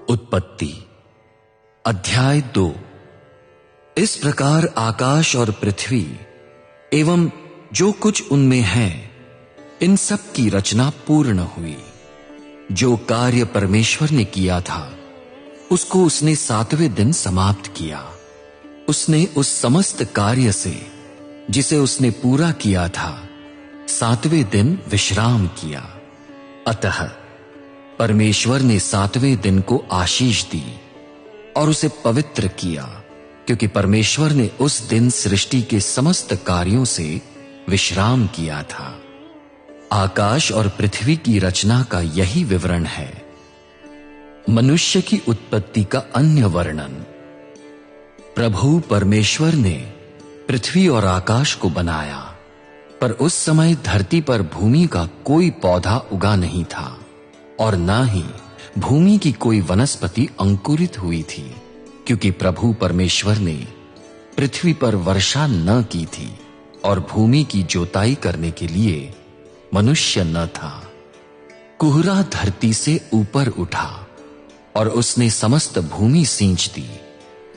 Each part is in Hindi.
उत्पत्ति अध्याय 2। इस प्रकार आकाश और पृथ्वी एवं जो कुछ उनमें है, इन सब की रचना पूर्ण हुई। जो कार्य परमेश्वर ने किया था उसको उसने 7वें दिन समाप्त किया। उसने उस समस्त कार्य से जिसे उसने पूरा किया था 7वें दिन विश्राम किया। अतः परमेश्वर ने 7वें दिन को आशीष दी और उसे पवित्र किया, क्योंकि परमेश्वर ने उस दिन सृष्टि के समस्त कार्यों से विश्राम किया था। आकाश और पृथ्वी की रचना का यही विवरण है। मनुष्य की उत्पत्ति का अन्य वर्णन। प्रभु परमेश्वर ने पृथ्वी और आकाश को बनाया, पर उस समय धरती पर भूमि का कोई पौधा उगा नहीं था और न ही भूमि की कोई वनस्पति अंकुरित हुई थी, क्योंकि प्रभु परमेश्वर ने पृथ्वी पर वर्षा न की थी और भूमि की जोताई करने के लिए मनुष्य न था। कुहरा धरती से ऊपर उठा और उसने समस्त भूमि सींच दी।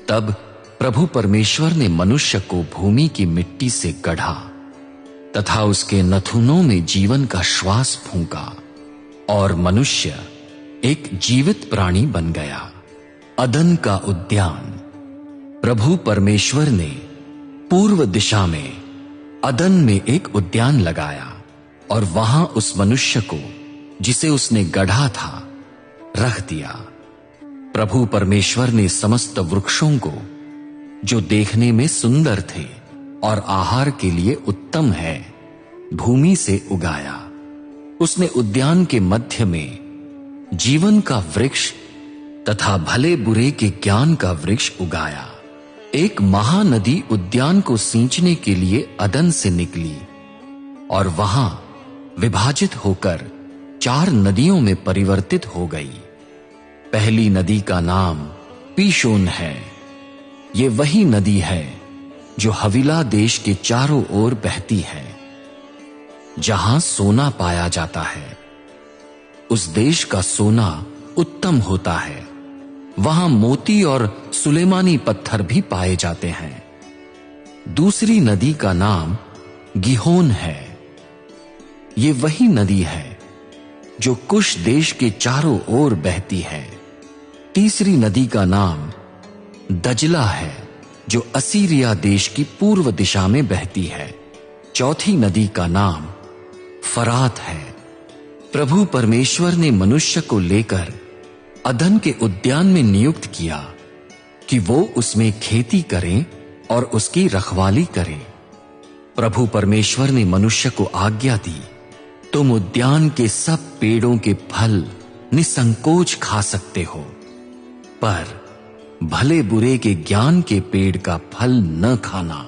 तब प्रभु परमेश्वर ने मनुष्य को भूमि की मिट्टी से गढ़ा तथा उसके नथुनों में जीवन का श्वास फूंका और मनुष्य एक जीवित प्राणी बन गया। अदन का उद्यान। प्रभु परमेश्वर ने पूर्व दिशा में अदन में एक उद्यान लगाया और वहां उस मनुष्य को जिसे उसने गढ़ा था रख दिया। प्रभु परमेश्वर ने समस्त वृक्षों को जो देखने में सुंदर थे और आहार के लिए उत्तम है, भूमि से उगाया। उसने उद्यान के मध्य में जीवन का वृक्ष तथा भले बुरे के ज्ञान का वृक्ष उगाया। एक महानदी उद्यान को सींचने के लिए अदन से निकली और वहां विभाजित होकर 4 नदियों में परिवर्तित हो गई। पहली नदी का नाम पीशोन है। ये वही नदी है जो हवीला देश के चारों ओर बहती है, जहां सोना पाया जाता है। उस देश का सोना उत्तम होता है। वहां मोती और सुलेमानी पत्थर भी पाए जाते हैं। दूसरी नदी का नाम गिहोन है। ये वही नदी है जो कुश देश के चारों ओर बहती है। तीसरी नदी का नाम दजला है, जो असीरिया देश की पूर्व दिशा में बहती है। चौथी नदी का नाम फरात है। प्रभु परमेश्वर ने मनुष्य को लेकर अदन के उद्यान में नियुक्त किया कि वो उसमें खेती करें और उसकी रखवाली करें। प्रभु परमेश्वर ने मनुष्य को आज्ञा दी, तुम उद्यान के सब पेड़ों के फल निसंकोच खा सकते हो, पर भले बुरे के ज्ञान के पेड़ का फल न खाना,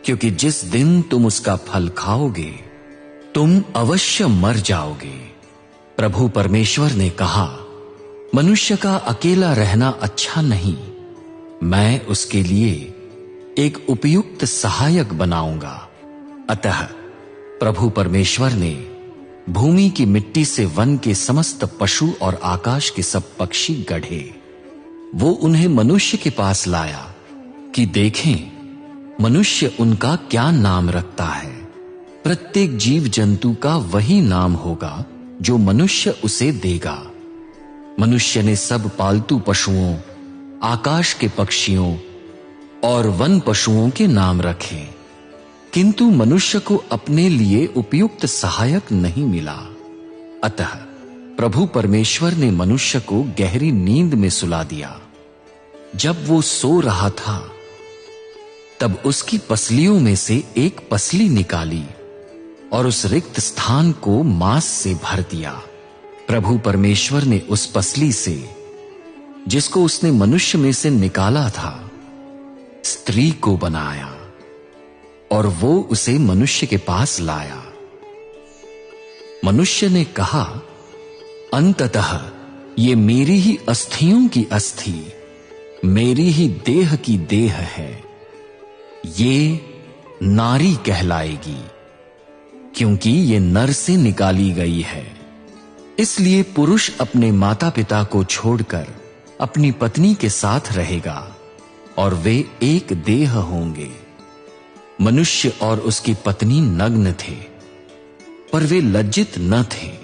क्योंकि जिस दिन तुम उसका फल खाओगे तुम अवश्य मर जाओगे। प्रभु परमेश्वर ने कहा, मनुष्य का अकेला रहना अच्छा नहीं, मैं उसके लिए एक उपयुक्त सहायक बनाऊंगा। अतः प्रभु परमेश्वर ने भूमि की मिट्टी से वन के समस्त पशु और आकाश के सब पक्षी गढ़े। वो उन्हें मनुष्य के पास लाया कि देखें मनुष्य उनका क्या नाम रखता है। प्रत्येक जीव जंतु का वही नाम होगा जो मनुष्य उसे देगा। मनुष्य ने सब पालतू पशुओं, आकाश के पक्षियों और वन पशुओं के नाम रखे, किंतु मनुष्य को अपने लिए उपयुक्त सहायक नहीं मिला। अतः प्रभु परमेश्वर ने मनुष्य को गहरी नींद में सुला दिया। जब वो सो रहा था तब उसकी पसलियों में से एक पसली निकाली और उस रिक्त स्थान को मांस से भर दिया। प्रभु परमेश्वर ने उस पसली से, जिसको उसने मनुष्य में से निकाला था, स्त्री को बनाया और वो उसे मनुष्य के पास लाया। मनुष्य ने कहा, अंततः ये मेरी ही अस्थियों की अस्थि, मेरी ही देह की देह है। ये नारी कहलाएगी, क्योंकि ये नर से निकाली गई है। इसलिए पुरुष अपने माता पिता को छोड़कर अपनी पत्नी के साथ रहेगा और वे एक देह होंगे। मनुष्य और उसकी पत्नी नग्न थे, पर वे लज्जित न थे।